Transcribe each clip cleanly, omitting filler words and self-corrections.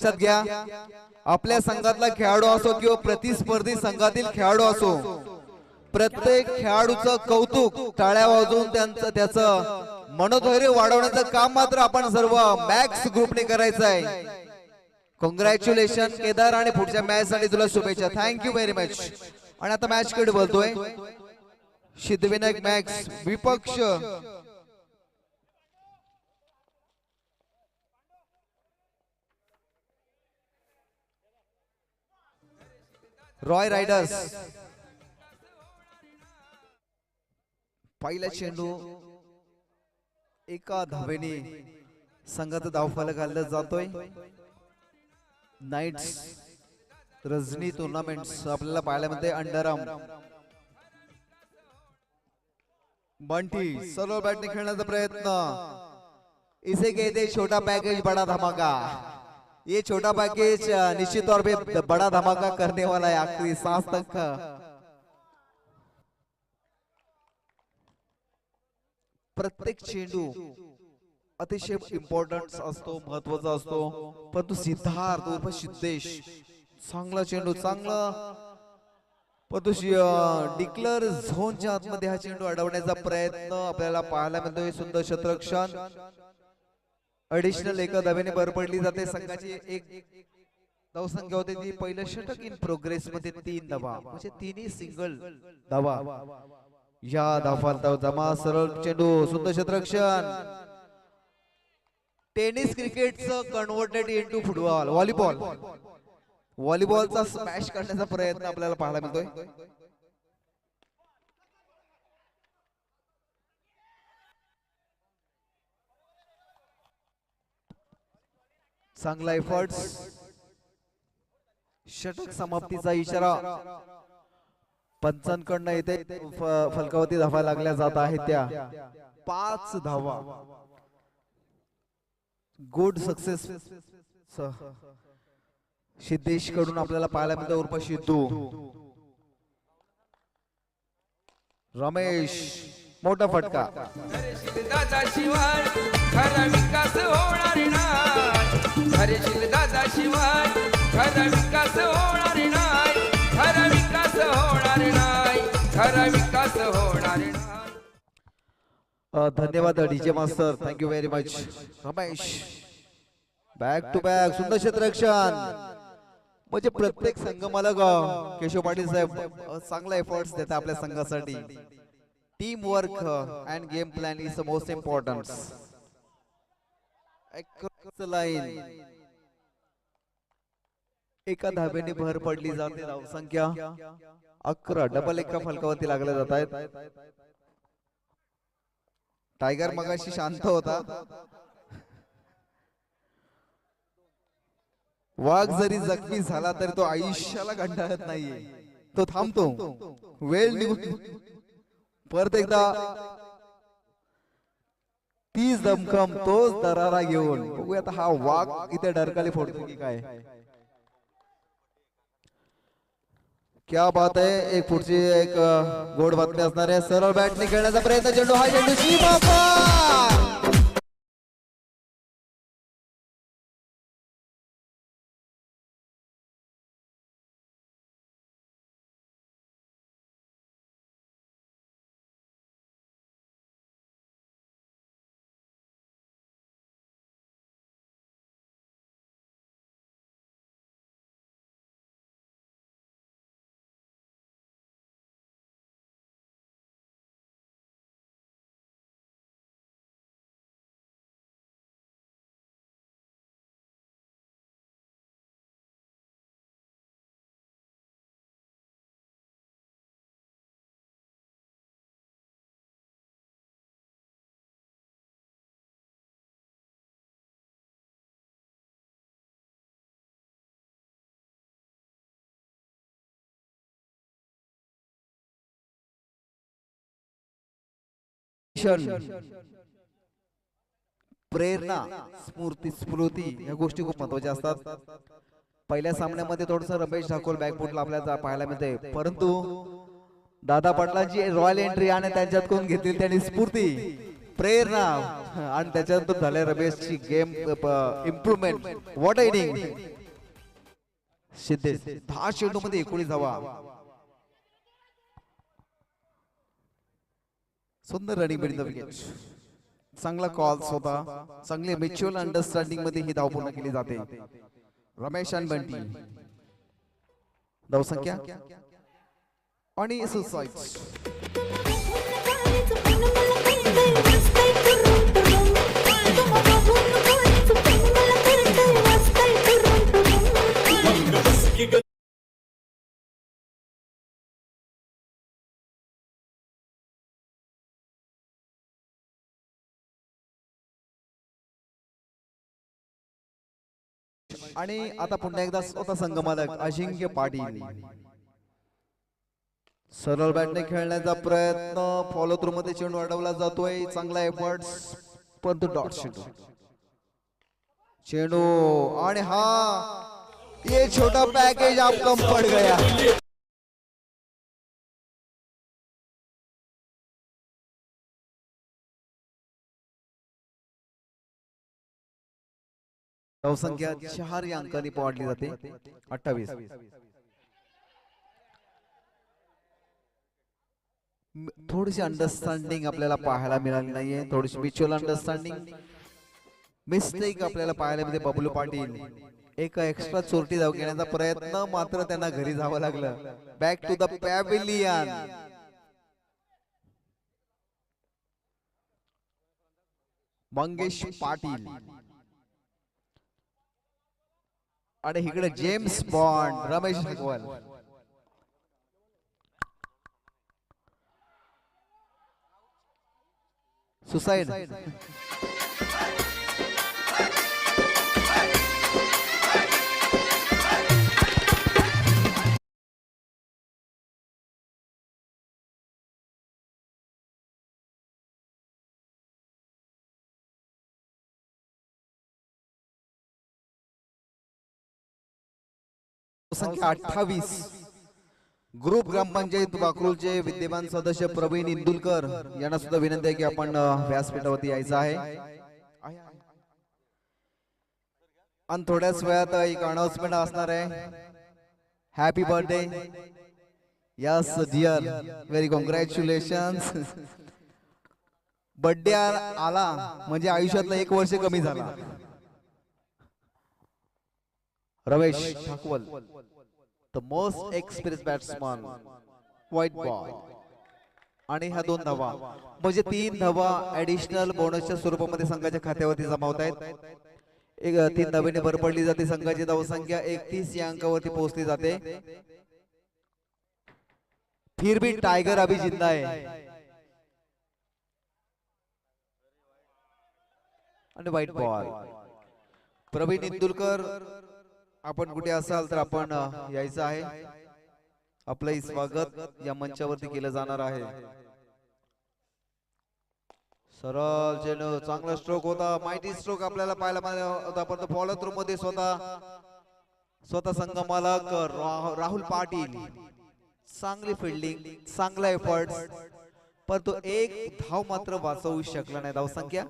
लक्षात घ्या, आपल्या संघातला खेळाडू असो किंवा प्रतिस्पर्धी संघातील खेळाडू असो, प्रत्येक खेळाडूचं कौतुक टाळ्या वाजवून त्याचं मनोधैर्य वाढवण्याचं काम मात्र आपण सर्व मॅक्स ग्रुपने करायचं आहे. कॉंग्रॅच्युलेशन केदार आणि पुढच्या मॅच साठी तुला शुभेच्छा. Thank you very much. आणि आता मॅच कडे बोलतोय सिद्धविनायक मॅक्स विपक्ष रॉय रायडर्स. पहिला चेंडू एका धावेने संघाचा धावफलक घालला जातोय. नाईट्स रजनी टुर्नामेंट्स आपल्याला पाहायला मिळते. अंडरआर्म बंटी सर्व बॅटने खेळण्याचा प्रयत्न. इसे कहते छोटा पैकेज बड़ा धमाका. ये छोटा पैकेज निश्चित तौर पे बड़ा धमाका करने वाला है आखिरी सांस तक. प्रत्येक चेंडू अतिशय इम्पॉर्टंट असतो, महत्वाचा असतो. परंतु सिद्धार्थ उर्फ सिद्धेश चांगला चेंडू, चांगला परंतु डिक्लेअर झोनच्या आतमध्ये हा चेंडू अडवण्याचा प्रयत्न आपल्याला पाहायला मिळतोय. सुंदर क्षेत्ररक्षण. ऍडिशनल एका धावेने भर पडली जाते. संघाची एक धावसंख्या होते ती पहिलं षटक इन प्रोग्रेस मध्ये 3 धावा, म्हणजे तिन्ही सिंगल धावा. या धावफलकावर जमा सरळ चेंडू, सुंदर क्षेत्ररक्षण. टेनिस क्रिकेटचं कन्व्हर्टेड इनटू फुटबॉल, व्हॉलीबॉल. व्हॉलीबॉलचा स्मॅश करण्याचा प्रयत्न आपल्याला पाहायला मिळतोय. चांगला एफर्ट्स. षटक समाप्तीचा इशारा पंचांकडनं येते. फलकावरती धावा लागल्या जात आहेत त्या 5 धावा. गुड सक्सेस सिद्धेश कडून आपल्याला पाहायला मिळतं उर्फ सिद्धू. रमेश मोठा फटका. दादा शिवाय खरा विकास होणार नाही. हरे दादा शिवाय खरा विकास होणार नाही. खरा विकास होणार नाही. खरा विकास होणार नाही. धन्यवाद DJ master. Thank you very much. Ramesh back to back सुंदर क्षेत्ररक्षण. म्हणजे प्रत्येक संघ मला केशव पाटील साहेब चांगला एफर्ट्स देतात आपल्या संघासाठी. Team work and game plan is the most important. Line एका धावेने भर पडली जाते. धावसंख्या 11. डबल एका फलकावरती लागले जात आहेत. टायगर मगाशी शांत होता. वाघ जरी जखमी झाला तरी तो आयुष्याला कंटाळत नाहीये. तो थांबतो. वेळ निघून परत एकदा तीच दमखम, तोच दरारा घेऊन बघूया आता हा वाघ इथे डरकाली फोडतो की काय. क्या बात आहे. एक पुढची एक गोड बातमी असणार आहे. सरळ बॅटने खेळण्याचा प्रयत्न. चेंडू हा चेंडू सीमापार. प्रेरणा, स्मृती या गोष्टी खूप महत्वाच्या असतात. पहिल्या सामन्यामध्ये थोडस रमेश ठाकूर बॅकफुटला आपल्याला पाहायला मिळते. परंतु दादा पाटलांची रॉयल एंट्री आणि त्यांच्यात कोण घेतील त्यांनी स्फूर्ती प्रेरणा आणि त्याच्यानंतर झाल्या रमेशची game improvement. What inning Siddhesh 10 चेंडू मध्ये 19 धावा. सुंदर रनिंग बिटवीन द विकेट. चांगला कॉल्स होता. चांगले म्युच्युअल अंडरस्टँडिंग मध्ये ही धाव पूर्ण केली जाते. रमेश आणि बंटी धावसंख्या आणि सुसाइड्स. आणि आता पुन्हा एकदा स्वतः संघमालक अजिंक्य पाटील. सरळ बॅटने खेळण्याचा प्रयत्न. फॉलो थ्रू मध्ये चेंडू अडवला जातोय. चांगला एफर्ट्स परंतु डॉट चेंडू. चेंडू आणि हा ये छोटा पैकेज आप कम पड़ गया. धावसंख्या 4 या अंकांनी पाडली जाते. 28. थोडीशी अंडरस्टँडिंग आपल्याला पाहायला मिळाली नाहीये. थोडीशी म्युच्युअल अंडरस्टँडिंग मिस्टेक आपल्याला पाहायला मिळते. बबलू पाटील एक एक्स्ट्रा चोरटी धाव घेण्याचा प्रयत्न मात्र त्यांना घरी जावं लागलं. Back to the pavilion. Mangesh Patil आणि इकडे James Bond Ramesh Dhakwal. Suicide. संख्या 28. ग्रुप ग्रामपंचायत वाकरूलचे विद्यमान सदस्य प्रवीण इंदुलकर यांना सुद्धा विनंती आहे की आपण व्यासपीठावरती यायचं आहे. आणि थोड्याच वेळात एक अनाउन्समेंट असणार आहे. Happy birthday. Yes dear, very congratulations. Birthday आला म्हणजे आयुष्यातलं 1 वर्ष कमी झाला. Ramesh Thakwal the most experience batsman white boy. आणि ह्या 2 धावा म्हणजे 3 धावा ऍडिशनल बोनसच्या स्वरूपामध्ये संघाच्या खात्यावरती जमा होत आहेत. 3 धावेने भर पडली जाते. संघाची धावसंख्या 31 या अंकावरती पोहोचली जाते. फिर भी टायगर अभी जिंदा है. आणि व्हाईट बॉल. प्रवीण इंदुलकर आपण कुठे असाल तर आपण यायचं आहे. आपलंही स्वागत या मंचावरती केलं जाणार आहे. सरळ चेंडू चांगला स्ट्रोक होता. माहिती स्ट्रोक आपल्याला पाहायला मिळाला होता. पण फॉलो थ्रू मध्ये स्वतः संघ मालक राहुल पाटील चांगली फिल्डिंग, चांगला एफर्ट, पण तो 1 धाव मात्र वाचवू शकला नाही. धावसंख्या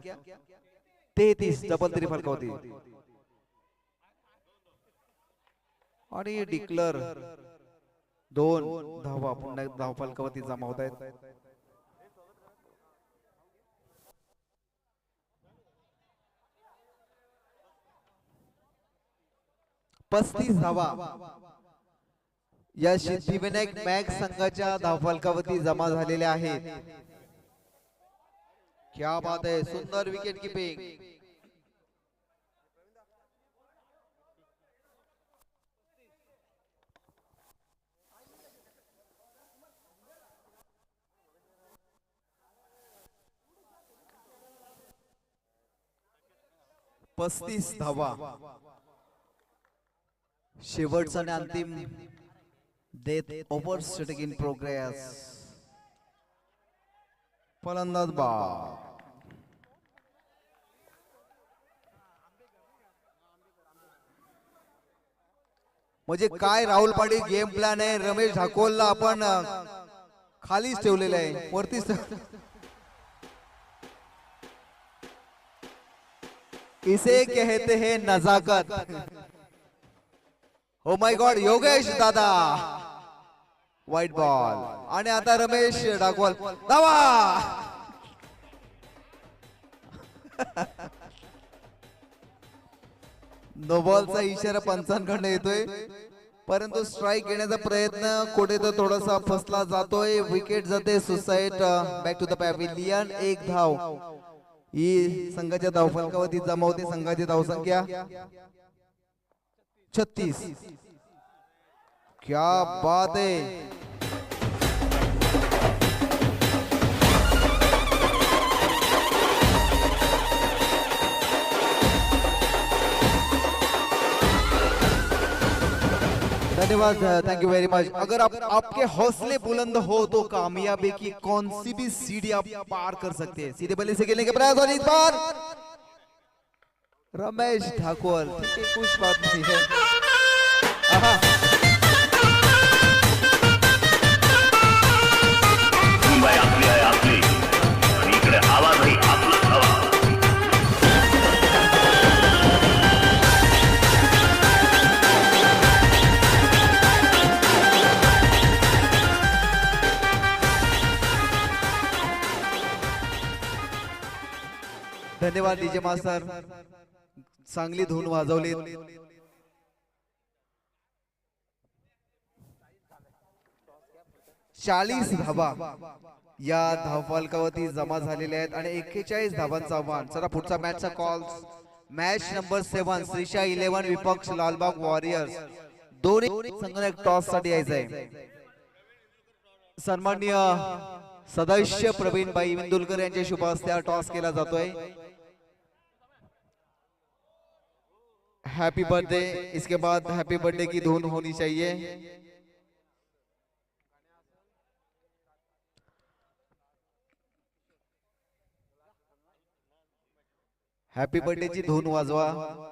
33. डबल तरी फलकावती. आणि डिक्लर 2 धावा पुन्हा धाव फलकावरती जमा होत आहेत. 35 धावा या सिद्धिविनायक मॅक्स संघाच्या धावफलकावरती जमा झालेल्या आहेत. क्या बात है, सुंदर विकेट कीपिंग. पस्तीस धावा शेवटचा आणि अंतिम death over setting in progress. फलंदाज बाद. म्हणजे काय राहुल पाटील गेम प्लॅन आहे. रमेश ढाकोलला आपण खालीच ठेवलेलं आहे, वरतीच इसे कहते हैं नजाकत. ओ माय गॉड, योगेश दादा व्हाईट बॉल. आणि आता रमेश डाकवाल धावा. नो बॉलचा इशारा पंचांकडनं येतोय, परंतु स्ट्राइक घेण्याचा प्रयत्न कुठे तर थोडासा फसला जातोय. विकेट जाते suicide. Back to the pavilion. एक धाव ही संघाच्या धावफलकावरती जमा होते. संघाची धावसंख्या 36. क्या बात है. धन्यवाद, थैंक यू वेरी मच. अगर आपके हौसले बुलंद हो तो कामयाबी की कौन सी भी सीढ़ी आप पार कर सकते हैं. सीधे बल्ले से खेलने के प्रयास और इस बार रमेश ठाकुर. कुछ बात नहीं है. आहा. मुंबई आपली आहे आपली, आणि इकडे आवाजही आपलाच हवा. धन्यवाद डीजे मास्टर, चांगली धून वाजवली. 40 धावा या धावफलकावरती जमा झालेल्या आहेत आणि 41 धावांचं आव्हान. चला पुढचा मॅचचा कॉल. मॅच नंबर 7 श्रीशा 11 विपक्ष लालबाग वॉरियर्स. दोन्ही संघाला टॉस साठी यायचंय. सन्माननीय सदस्य प्रवीण भाई विंदुलकर यांच्या शुभ हस्ते टॉस केला जातोय. Happy birthday. इसके बाद हैप्पी बर्थडे की धुन होनी चाहिए. हैप्पी बर्थडे ची धुन वाजवा.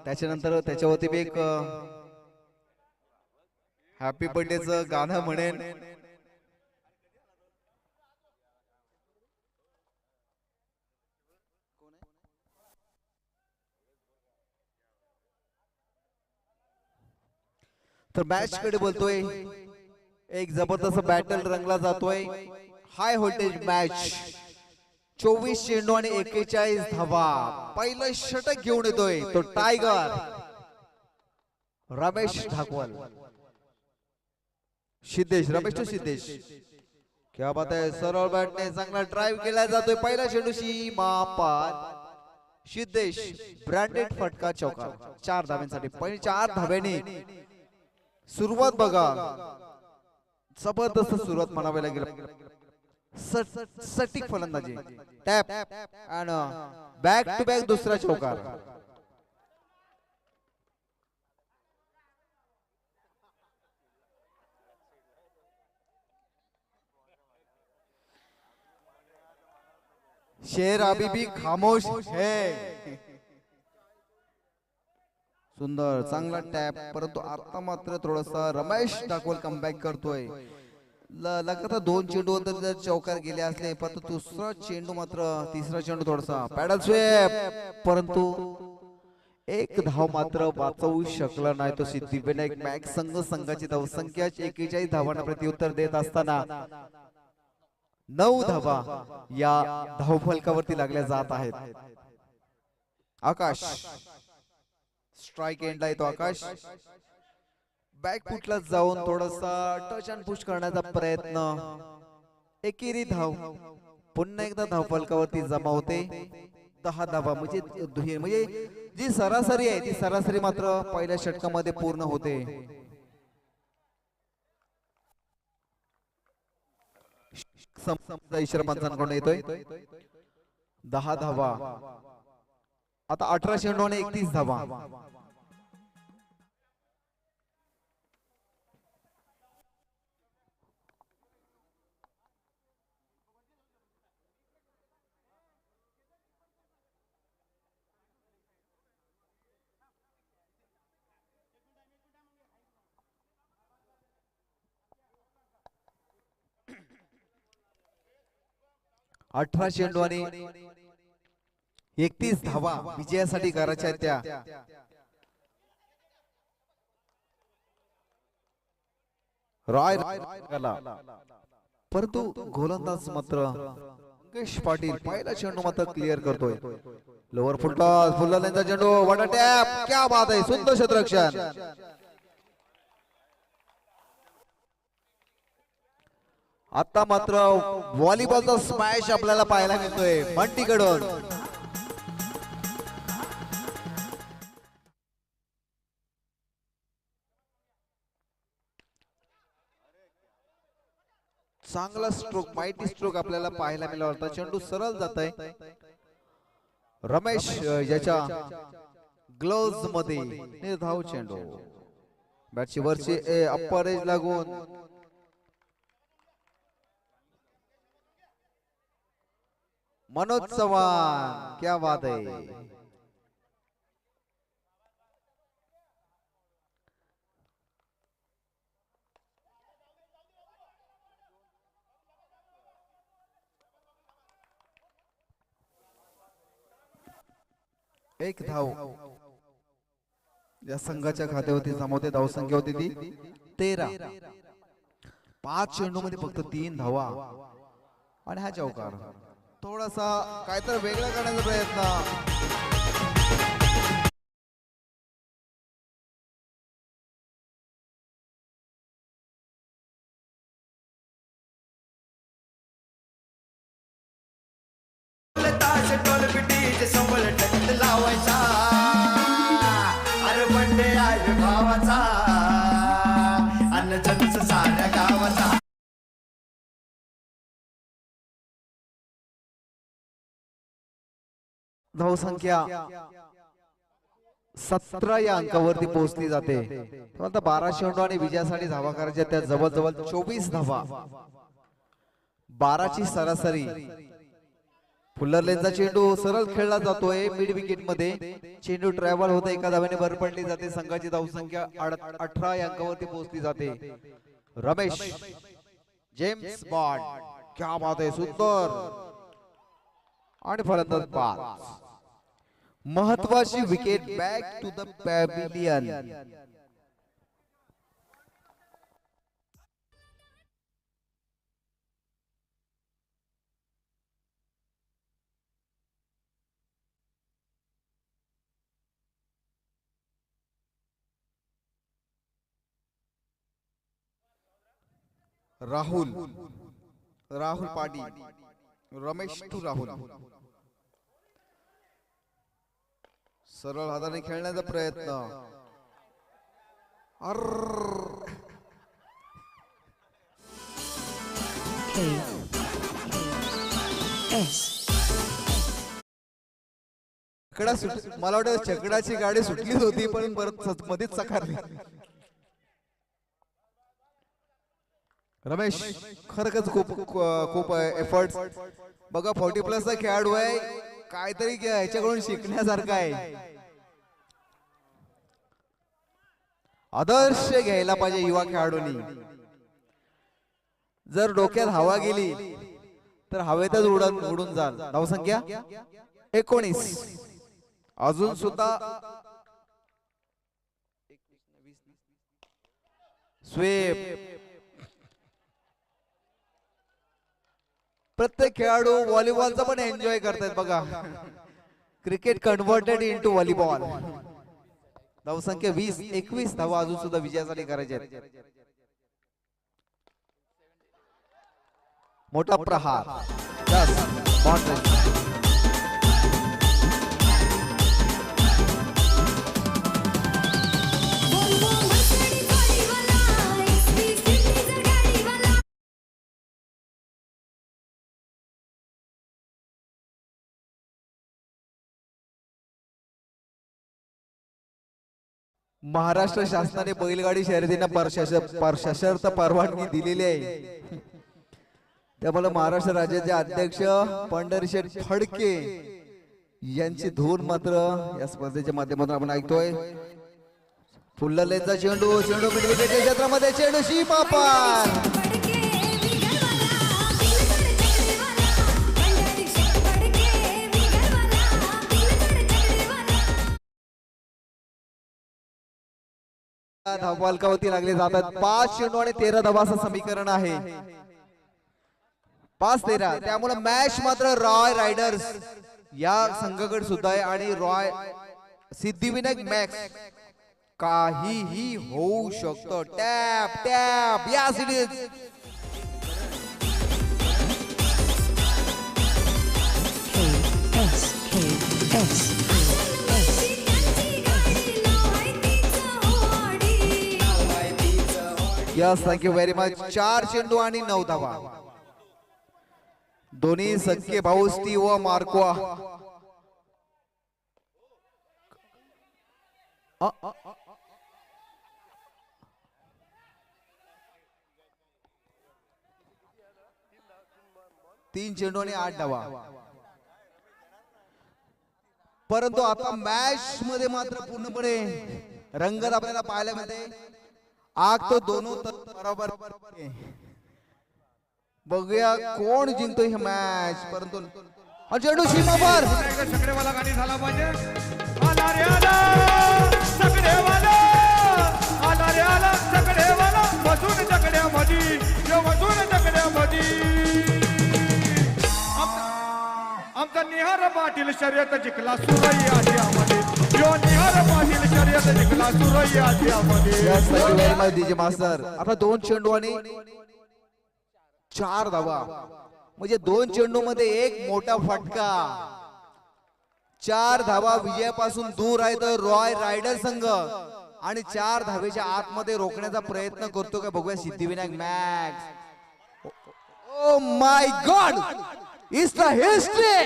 त्याच्यानंतर त्याच्यावरती मी एक हॅपी बर्थडेचं गाणं म्हणेन. तर मॅच कडे बोलतोय. एक जबरदस्त बॅटल रंगला जातोय. High voltage match. 24 चेंडू आणि 41 धावा. पहिलं षटक घेऊन येतोय तो टायगर रमेश ठाकवल. सिद्धेश, रमेश टू सिद्धेश. क्या बात आहे. सरळ बॅटने चांगला ड्राइव्ह केला जातोय. पहिला चेंडूशी मापात सिद्धेश ब्रँडेड फटका चौकार. 4 धाव्यांसाठी. पहिली 4 धाव्यांनी सुरुवात बघा. जबरदस्त सुरुवात म्हणावी लागेल. सटीक फलंदाजी. टॅप आणि बॅक टू बॅक दुसरा चौकार. शेर अभी भी खामोश है. सुंदर चांगला टॅप, परंतु आता मात्र थोडासा रमेश ठाकवल कमबॅक करतोय. लगातार 2 चेंडू जर चौकार गेले असले, परंतु दुसरा चेंडू मात्र तिसरा चेंडू थोडासा पॅडल स्वेप, परंतु एक धाव मात्र वाचवू शकला नाही तो सिद्धिविनायक मॅक्स संघ. संघाची धावसंख्या 41 धावांना प्रत्युत्तर देत असताना 9 धावा या धावफलकावरती लागल्या जात आहेत. आकाश स्ट्राइक एंडला येतो. आकाश बॅक फुटला जाऊन थोडासा टच अँड पुश करण्याचा प्रयत्न. एकेरी धाव पुन्हा एकदा धावफलकावरती जमा होते. 10 धावा म्हणजे जी सरासरी आहे ती सरासरी मात्र पहिल्या षटकामध्ये पूर्ण होते. इशारा पंचांकडून येतोय. 10 धावा. आता 18 चेंडू आणि 31 धावा. अठरा चेंडू आणि 31 धावा विजयासाठी करायच्या आहेत त्या. रॉय परंतु गोलंदाज मात्र मंगेश पाटील पहिला चेंडू मात्र क्लिअर करतोय. लोअर फुलटॉस फुललेंचा चेंडू वॉटर टॅप क्या बात आहे सुंदर क्षेत्ररक्षण. आता मात्र व्हॉलीबॉलचा स्मॅश आपल्याला पाहायला मिळतोय बंटीकडून. चांगला स्ट्रोक माइटी स्ट्रोक आपल्याला पाहायला मिळाला होता. चेंडू सरळ जात आहे रमेश याच्या ग्लोव्ज मध्ये निर्धाव चेंडू बॅटची वरची अप्पर एज लागून मनोज चव्हाण क्या बात आहे. एक धाव या संघाच्या खात्यावरती जमवते. धावसंख्या होती ती 13. 5 चेंडू मध्ये फक्त 3 धावा आणि हा चौकार. थोडासा काहीतरी वेगळा करण्याचा प्रयत्न. लावायचा अरे बंडे आहे भावाचा अन्न जगच साऱ्या गावाचा. धावसंख्या 17 या अंकावरती पोहोचली जाते. आता 12 चेंडू आणि विजयासाठी धावा करायच्या त्या जवळजवळ 24 धावा. 12 ची सरासरी. फुल्लरलेनचा चेंडू सरळ खेळला जातोय मिड विकेट मध्ये. चेंडू ट्रॅव्हल होता एका धाव्याने भर पडली जाते. संघाची धावसंख्या 18 या अंकावरती पोहोचली जाते. रमेश जेम्स बॉन्ड क्या बात आहे सुंदर आणि फलंदाज 5. महत्वाची wicket back to the pavilion. Rahul Rahul Patil Ramesh to Rahul सरळ हाताने खेळण्याचा प्रयत्न. मला वाटतं चकडाची गाडी सुटलीच होती पण परत मध्येच चकारली. रमेश खरंच खूप एफर्ट बघा. 40+ चा खेळाडू आहे. काहीतरी ह्याच्याकडून शिकण्यासारखं आहे. आदर्श घ्यायला पाहिजे युवा खेळाडूंनी. जर डोक्यात हवा गेली तर हवेतच उडून जाल. धावसंख्या 19. अजून सुद्धा स्वीप. प्रत्येक खेळाडू व्हॉलीबॉलचा पण एन्जॉय करतात बघा. Cricket converted into volleyball. धावसंख्या 20. 21 धावा अजून सुद्धा विजयासाठी करायचे आहेत. मोठा प्रहार. महाराष्ट्र शासनाने बैलगाडी शर्यतींना सशर्त परवानगी दिलेली आहे. त्यामुळे महाराष्ट्र राज्याचे अध्यक्ष पंढरीशेठ फडके यांची धून मात्र या स्पर्धेच्या माध्यमातून आपण ऐकतोय. फुल्ललेनचा चेंडू मिडविकेटच्या क्षेत्रामध्ये चेंडू शीपापार. धावबालकावरती लागले जातात 5 चेंडू आणि 13 धावाचं समीकरण आहे 5-13 त्यामुळे मॅच मात्र रॉय रायडर्स या संघाकडे सुद्धा आहे आणि रॉय सिद्धिविनायक मॅक्स काहीही होऊ शकतं टॅप टॅप या series yes thank you very much 4 चेंडू आणि 9 धावा दोन्ही सख्खे भाऊ स्टीव व मार्कोआ तीन चेंडू आणि 8 धावा परंतु आता मॅच मध्ये मात्र पूर्णपणे रंगत आपल्याला पाहायला मिळते आग तो दोनों बरोबर बघूया कोण जिंकतो ही मॅच परंतु चेंडू सीमावर चकडेवाला गाडी झाला पाहिजे आला रे आला चकडेवाला आला रे आला चकडेवाला बसून चकड्यामध्ये यो बसून चकड्यामध्ये आमचा निहार पाटील शर्यत जिंकला सुरई आशियामध्ये यो निहार पाटील शर्यत जिंकला सुरई आशियामध्ये yes thank you very much DJ master आता 2 चेंडू आणि 4 धावा म्हणजे 2 चेंडू मध्ये एक मोठा फटका 4 धावा विजयापासून दूर आहे तर रॉय रायडर संघ आणि 4 धावेच्या आतमध्ये रोखण्याचा प्रयत्न करतो का बघूया Siddhivinayak max oh my God is the history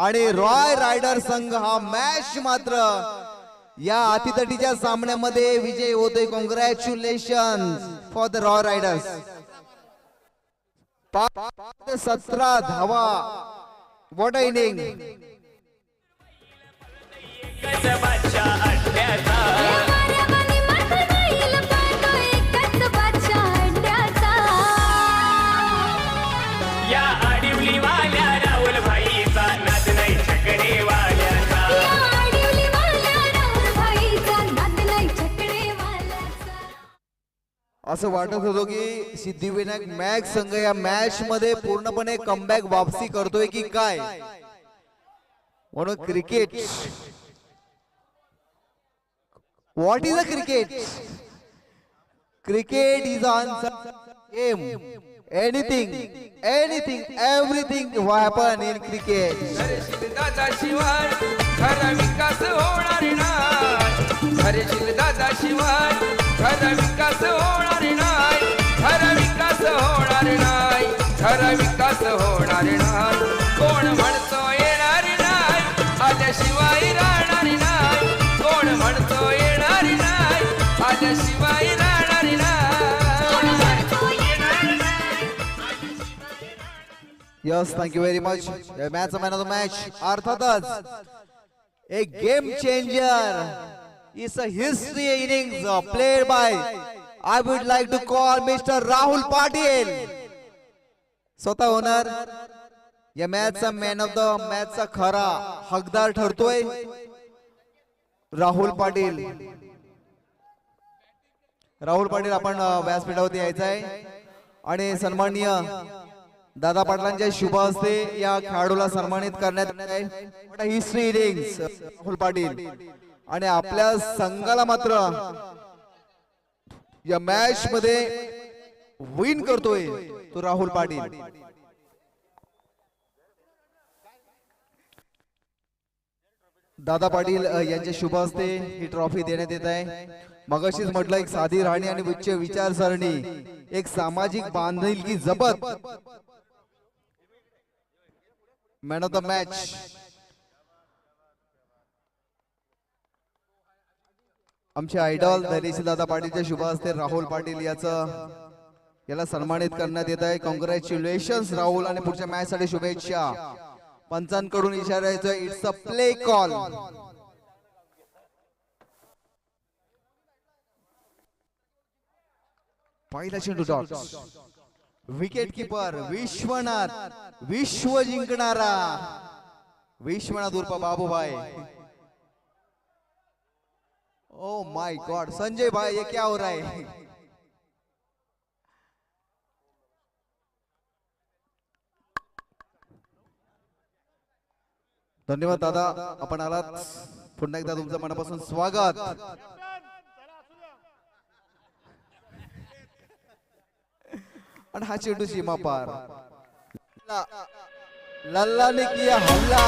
आणि रॉय रायडर संघ हा मॅच मात्र या अतितटीच्या सामन्यामध्ये विजय होतोय congratulation for the Roy riders 17 धावा व्हॉट अ इनिंग असं वाटत होतं की सिद्धिविनायक मॅच संघ या मॅच मध्ये पूर्णपणे कमबॅक वापसी करतोय की काय म्हणून cricket what is a cricket cricket is answer game anything everything happen in cricket दादा शिवाय खरा विकास होणार नाही हरेशील दादा शिवाय खरा विकास होणार नाही खरा विकास होणार नाही खरा विकास होणार नाही कोण म्हणतो येणार नाही आल्याशिवाय राहणार नाही कोण म्हणतो येणार नाही आल्याशिवाय राहणार नाही yes thank you very much match man of the match अर्थातच एक game changer is a history innings played by I would like to call Mr. Rahul Patil स्वतः होणार या मॅचचा मॅन ऑफ द मॅचचा खरा हकदार ठरतोय राहुल पाटील आपण व्यासपीठावरती यायचं आहे आणि सन्माननीय दादा पाटलांच्या शुभ हस्ते या खेळाडूला सन्मानित करण्यात आले आहे हिस्ट्री इनिंग्स राहुल पाटील आणि आपल्या संघाला मात्र या मॅच मध्ये विन करतोय तो राहुल पाटील दादा पाटील यांच्या शुभ हस्ते ही ट्रॉफी देण्यात येत आहे मगाशीच म्हटलं एक साधी राहणी आणि उच्च विचारसरणी एक सामाजिक बांधिलकी जपत मॅन ऑफ द मॅच आमचे आयडॉल धैर्यशील दादा पाटीलच्या शुभ हस्ते राहुल पाटील याला सन्मानित करण्यात येत आहे कॉंग्रॅच्युलेशन्स राहुल आणि पुढच्या मॅच साठी शुभेच्छा पंचांकडून इशारायचं इट्स अ प्ले कॉल पहिला चेंडू डॉट विकेट किपर विश्व जिंकणारा विश्वनाथ उर्फ Babubhai oh my God Sanjay भाई, ये क्या हो रहा है? धन्यवाद दादा, आपण आलात. पुन्हा एकदा तुमचं मनापासून स्वागत. आणि हा चेंडू सीमा पार. लल्ला ने किया हल्ला.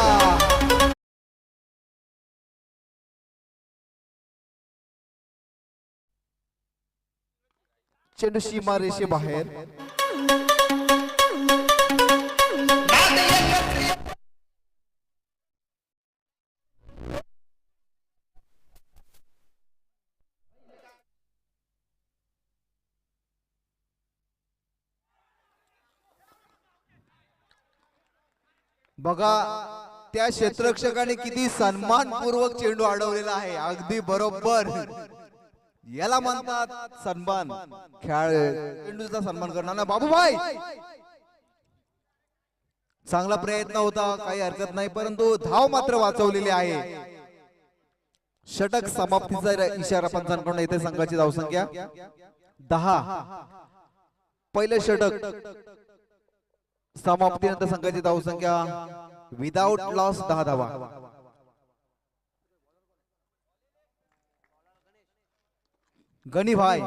चेंडू सीमा रेषे बाहेर. बघा त्या क्षेत्ररक्षकाने किती सन्मानपूर्वक चेंडू अडवलेला आहे. अगदी बरोबर. याला म्हणतात सन्मान. चेंडूचा सन्मान करणार ना बाबूभाई. चांगला प्रयत्न होता, काही हरकत नाही, परंतु धाव मात्र वाचवलेली आहे. षटक समाप्तीचा इशारा पंचांकडून येथे. संघाची धावसंख्या 10. पहिले षटक समाप्तीनंतर संघाची धावसंख्या विदाउट लॉस 10 धावा. गणीभाई,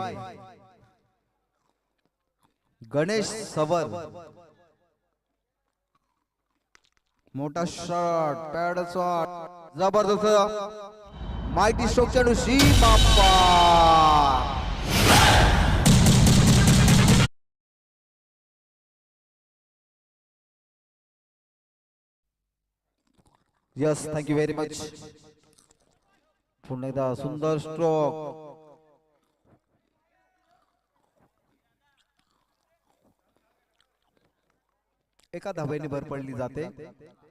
गणेश सवर, मोठा शॉट, पॅड शॉट, जबरदस्त माहिती स्ट्रोक चेंडू सीमा पार. Yes, thank you very much. पुन्हा एकदा सुंदर स्ट्रोक. एका धावेने भर पडली जाते.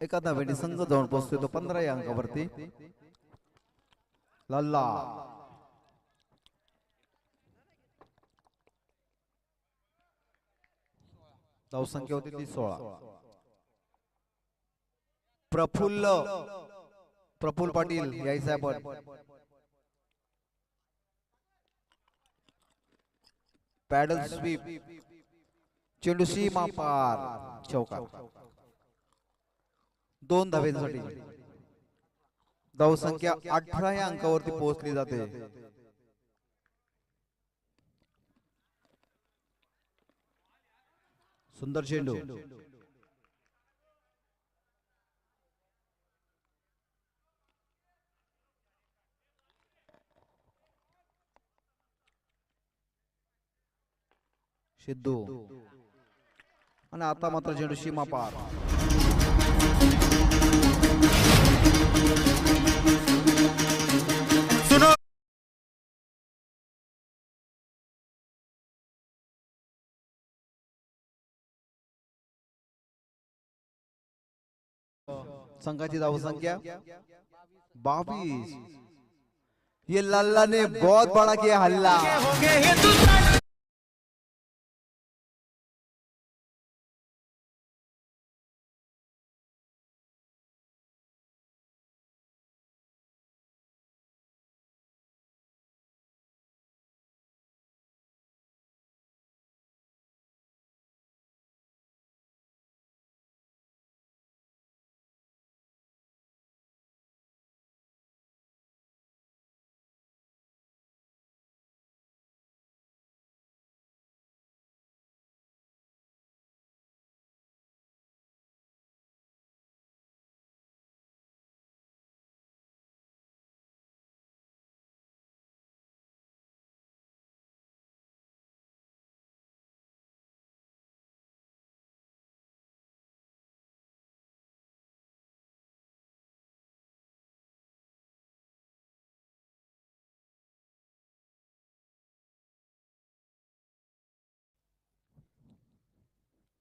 एका धावेने संघ जाऊन पोहोचतो तो 15 या अंकावरती. लल्ला धावसंख्या होती ती 16. प्रफुल्ल पाटील यायचं आपण. पॅडल स्वीप, चेंडू सीमा पार, चौकार. 2 धावेसाठी धावसंख्या 18 या अंकावरती पोहोचली जाते. सुंदर चेंडू. सिद्धू आणि आता मात्र चेंडू सीमा पार. संघाची धावसंख्या 22. ये लल्ला ने बहुत बड़ा किया हल्ला.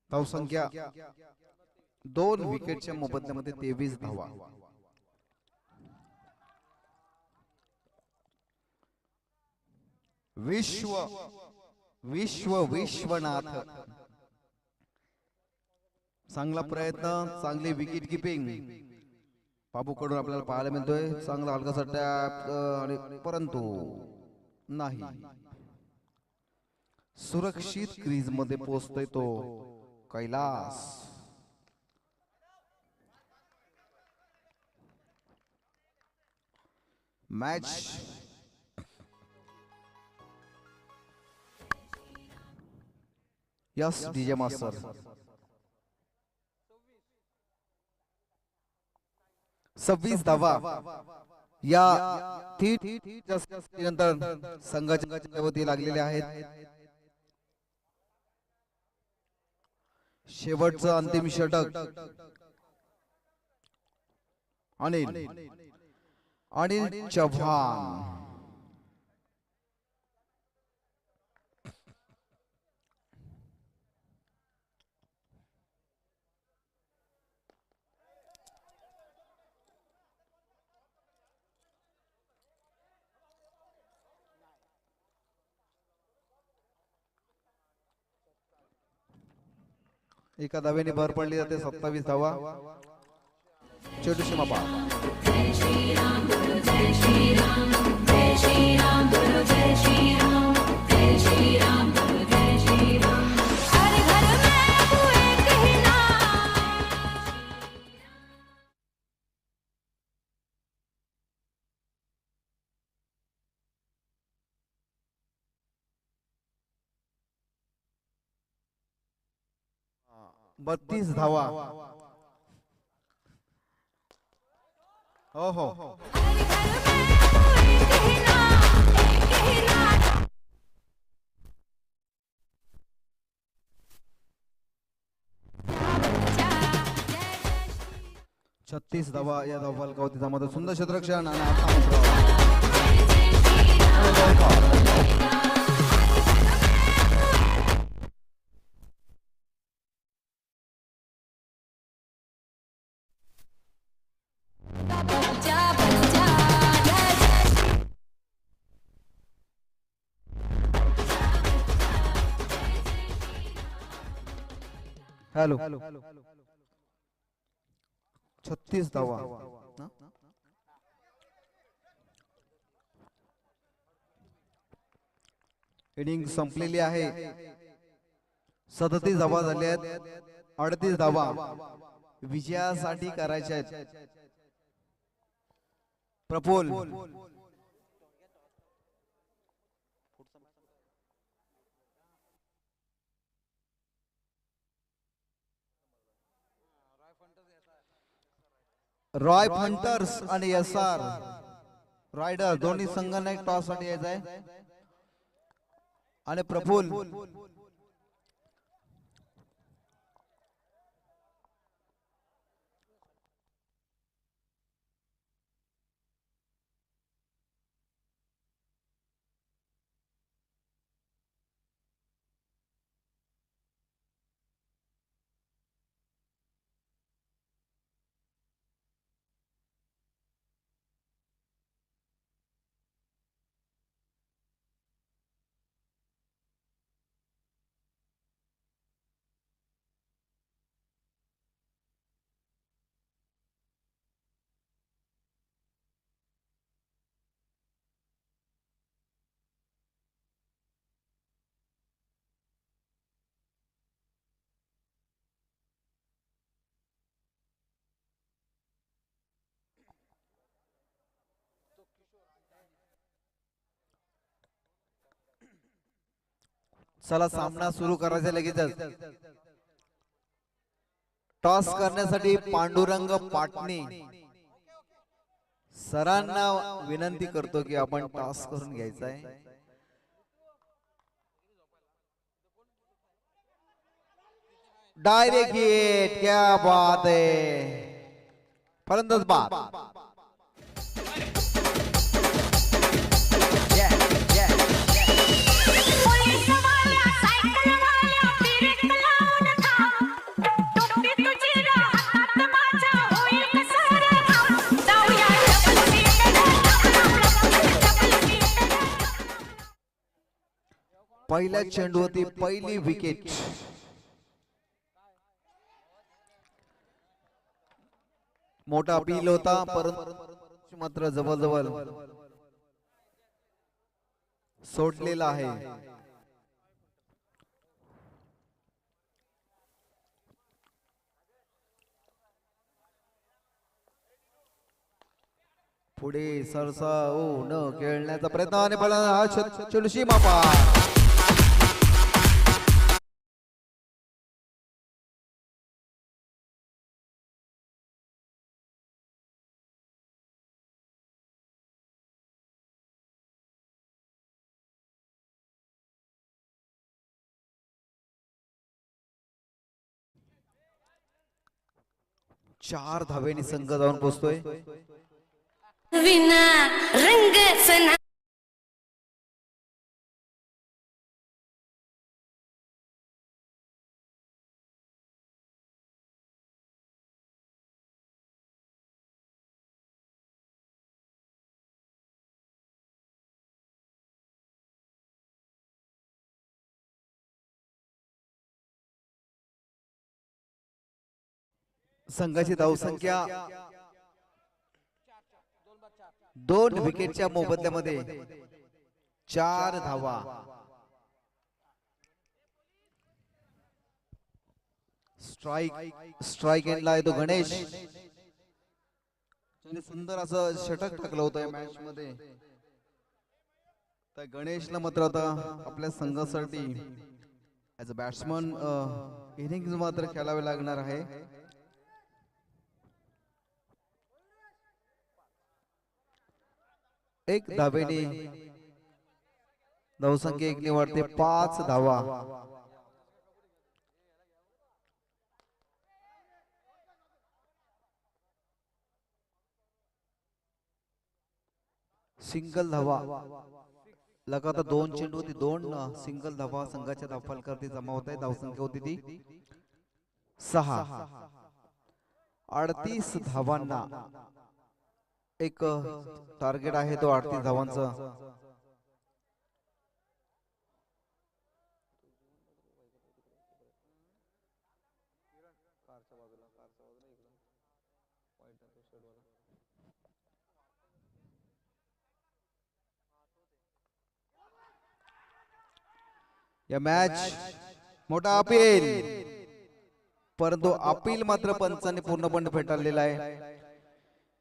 धावसंख्या 2 विकेटच्या मोबदल्यामध्ये 23 धावा. विश्वनाथ चांगला प्रयत्न, चांगली विकेट किपिंग. बाबूकडून आपल्याला पाहायला मिळतोय चांगला हलकासा टॅप आणि परंतु नाही, सुरक्षित क्रीज मध्ये पोहोचतोय तो Kailas. Match yes DJ master. 26 धावा या नंतर संघाच्या वती लागलेले आहेत. शेवटचं अंतिम षटक अनिल चव्हाण. एका धावेने भर पडली जाते. 27 धावा. चेंडू सीमापा. बत्तीस धावा. हो हो 36 धावा या धावफलकावरती मध्ये सुंदर क्षेत्ररक्षण आणि हॅलो 36 धावा. इनिंग संपलेली आहे. 37 धावा झाल्या आहेत. 38 धावा विजयासाठी करायच्या आहेत. प्रफुल रॉय फंटर्स आणि SR रायडर दोन्ही संघांना एक टॉस साठी यायचं आहे. आणि प्रफुल चला सामना सुरू करायचा लगेचच. टॉस करण्यासाठी पांडुरंग पाटणी सरांना विनंती करतो की आपण टॉस करून घ्यायचा आहे. डायरेक्ट हिट, क्या बात है. फलंदाज बाद. पहिल्या चेंडूवरती पहिली विकेट. मोठा अपील होता परंतु मात्र जवळजवळ सोडलेला आहे. पुढे सरसा न खेळण्याचा प्रयत्न आणि हा चेंडू मापा. चार धावेने संघ जाऊन पोहोचतोय. विना रंगच ना संघाची धावसंख्या 2 विकेटच्या मोबदल्यामध्ये 4 धावा. स्ट्राइक एंडला आहे तो गणेश. त्याने सुंदर असं षटक टाकलं होतं या मॅच मध्ये. तर गणेशला मात्र आता आपल्या संघासाठी ऍज अ बॅट्समन इनिंग्स मात्र खेळावे लागणार आहे. एक धावेने धावसंख्या 1 वाढते. 5 धावा. सिंगल धावा लगातार 2 चेंडू होती. 2 सिंगल धावा संघाच्या धावफलकावरती जमा होत आहे. धावसंख्या होती ती 6. 38 धावांना एक टार्गेट आहे तो 38 धावांचा. या मॅच मोठा अपील परंतु अपील मात्र पंचांनी पूर्णपणे फेटाळलेला आहे.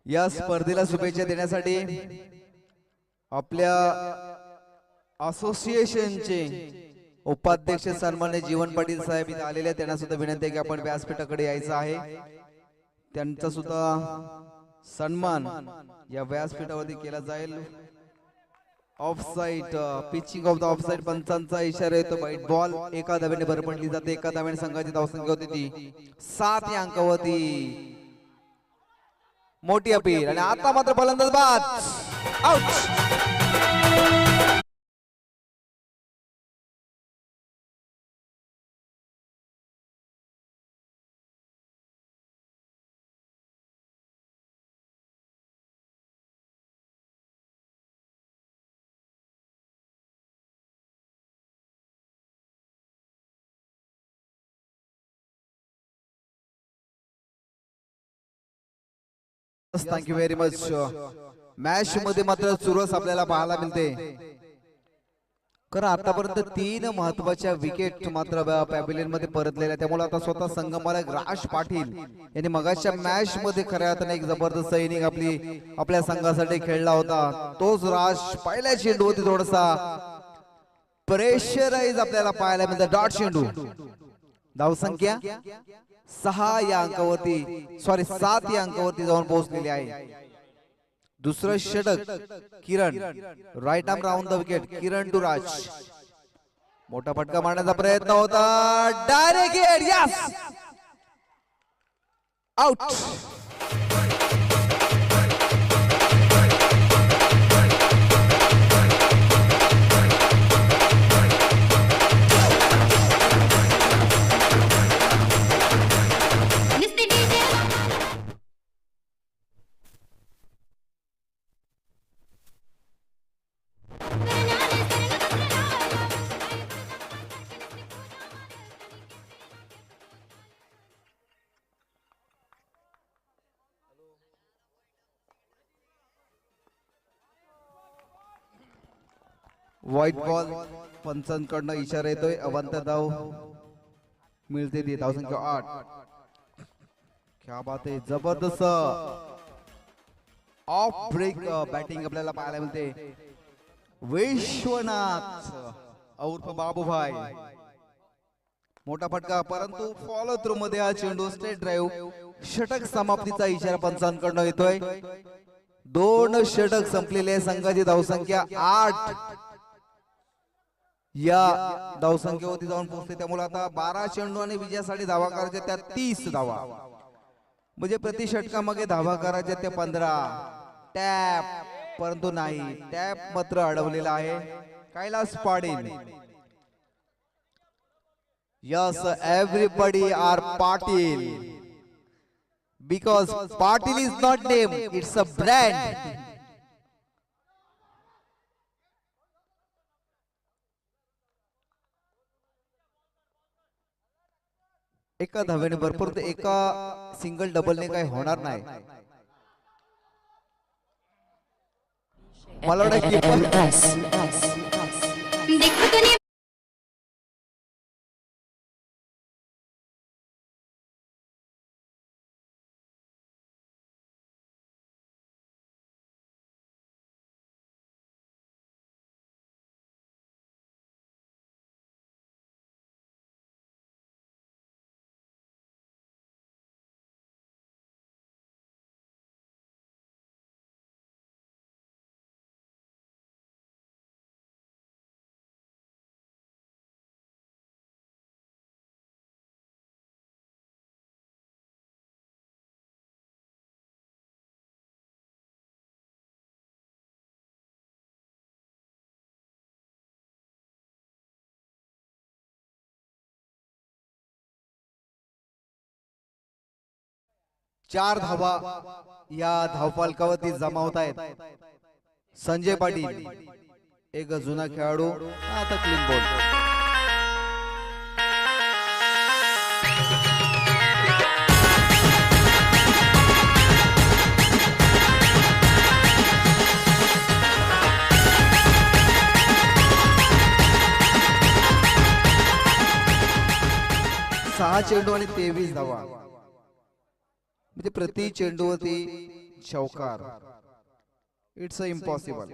या स्पर्धेला शुभेच्छा देण्यासाठी आपल्या असोसिएशनचे उपाध्यक्ष सन्माननीय जीवन पाटील साहेब इथे आलेले आहेत. त्यांना सुद्धा विनंती आहे की आपण व्यासपीठाकडे यायचं आहे. त्यांचा सुद्धा सन्मान या व्यासपीठावरती केला जाईल. Offside pitching off the offside पंचांचा इशारा येतो. वाईट बॉल. एका धावेने भर पडली जाते. एका धावेने संघाची धावसंख्या होती ती 7 या अंकावरती. मोठी अपील आणि आता मात्र फलंदाज बाद. Out. Thank you very much. Match मध्ये मात्र चुरस आपल्याला पाहायला मिळते. कारण आतापर्यंत 3 महत्वाच्या विकेट मात्र पॅव्हिलियन मध्ये परतलेल्या. त्यामुळे आता स्वतः संगमनेर राज पाटील यांनी मगाच्या मॅच मध्ये खऱ्या अर्थाने एक जबरदस्त इनिंग आपल्या संघासाठी खेळला होता. तोच राज पहिल्या चेंडूवरती थोडासा प्रेशराइज आपल्याला पाहायला मिळतं. डॉट चेंडू. धावसंख्या 6 या अंकावरती 7 या अंकावरती जाऊन पोहोचलेली आहे. दुसरं षटक Kiran. Right arm round the wicket. Kiran to Raj. मोठा फटका मारण्याचा प्रयत्न होता. Direct hit. Yes. Out. White ball पंचांकडनं इशारा येतोय. अवंत धाव मिळते ती धावसंख्या 8. क्या बात आहे, जबरदस्त ऑफ ब्रेक बॅटिंग आपल्याला पाहायला मिळते. विश्वनाथ उर्फ बाबूभाई, मोठा फटका परंतु फॉलो थ्रू मध्ये हा चेंडू स्ट्रेट ड्राईव्ह. षटक समाप्तीचा इशारा पंचांकडनं येतोय. 2 षटक संपलेले, संघाची धावसंख्या 8 या धावसंख्येवरती जाऊन पोहोचते. त्यामुळे आता 12 चेंडू आणि विजयासाठी धावा करायच्या त्या 30 धावा, म्हणजे प्रति षटकामागे धावा करायच्या त्या 15. टॅप परंतु नाही, टॅप मात्र अडवलेला आहे Kailas Patil. Yes, everybody are Patil because Patil is not name, it's a brand. एका धावेने भरपूर, एका सिंगल डबलने काही होणार नाही. मला वाटतं कीपर देखो तो नहीं चार धावा या धावफलकावरती जमा होत आहेत. संजय पाटील एक जुना खेळाडू, आता क्लीन बॉल. सहा चेंडू आणि 23 धावा, म्हणजे प्रति चेंडूवरती चौकार. It's impossible.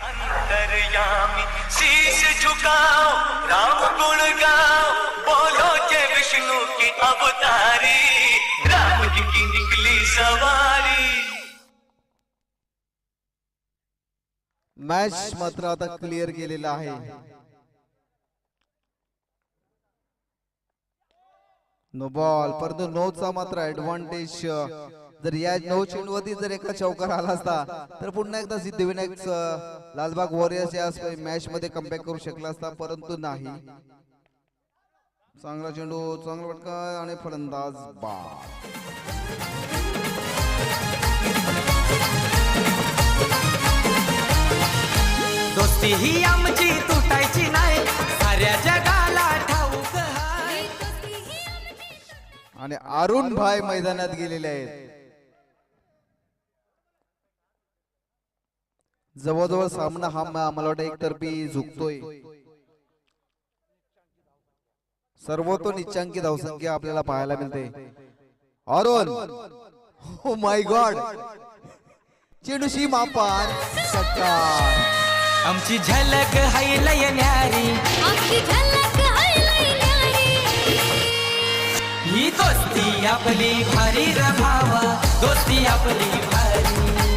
अंतर्यामी शीश झुकाओ, राम गुण गाओ, बोलो जय विष्णु की अवतारी, राम जी की निकली सवारी. मॅच मात्र आता क्लिअर केलेला आहे. नो बॉल, परंतु नोचा मात्र ऍडव्हान्टेज. जर या 9 चेंडूवरती जर एका चौकार आला असता तर पुन्हा एकदा सिद्धिविनायक लालबाग वॉरियर्स या मॅच मध्ये कमबॅक करू शकला असता, परंतु नाही. चांगला चेंडू, चांगला फटका आणि फलंदाज बाद. दोस्ती ही आमची तुटायची नाही, साऱ्या जगाला ठाऊक आहे. आणि अरुण भाई मैदानात गेलेले आहेत. जवळजवळ सामना हा मला वाटतं एकतर्फी झुकतोय. सर्वतो निच्चांकी धावसंख्या आपल्याला पाहायला मिळते. अरुण, ओ माय गॉड, चेंडूशी मापार षटकार. आमची झलक हाय लय न्यारी, आपकी झलक है लई न्यारी. ही दोस्ती आपली भारी रे भावा, दोस्ती आपली भारी.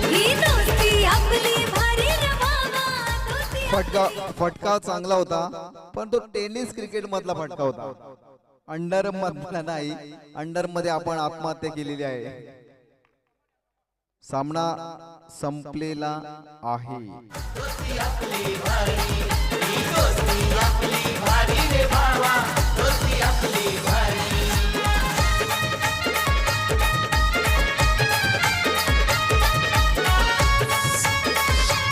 ही दोस्ती आपली भारी रे बाबा, दोस्ती फटका चांगला होता, पण तो टेनिस क्रिकेट मधला फटका होता, अंडर मधला नाही. अंडर मध्ये आपण आत्महत्या केलेली आहे. सामना संपलेला आहे. दोस्ती आपली भारी, ही दोस्ती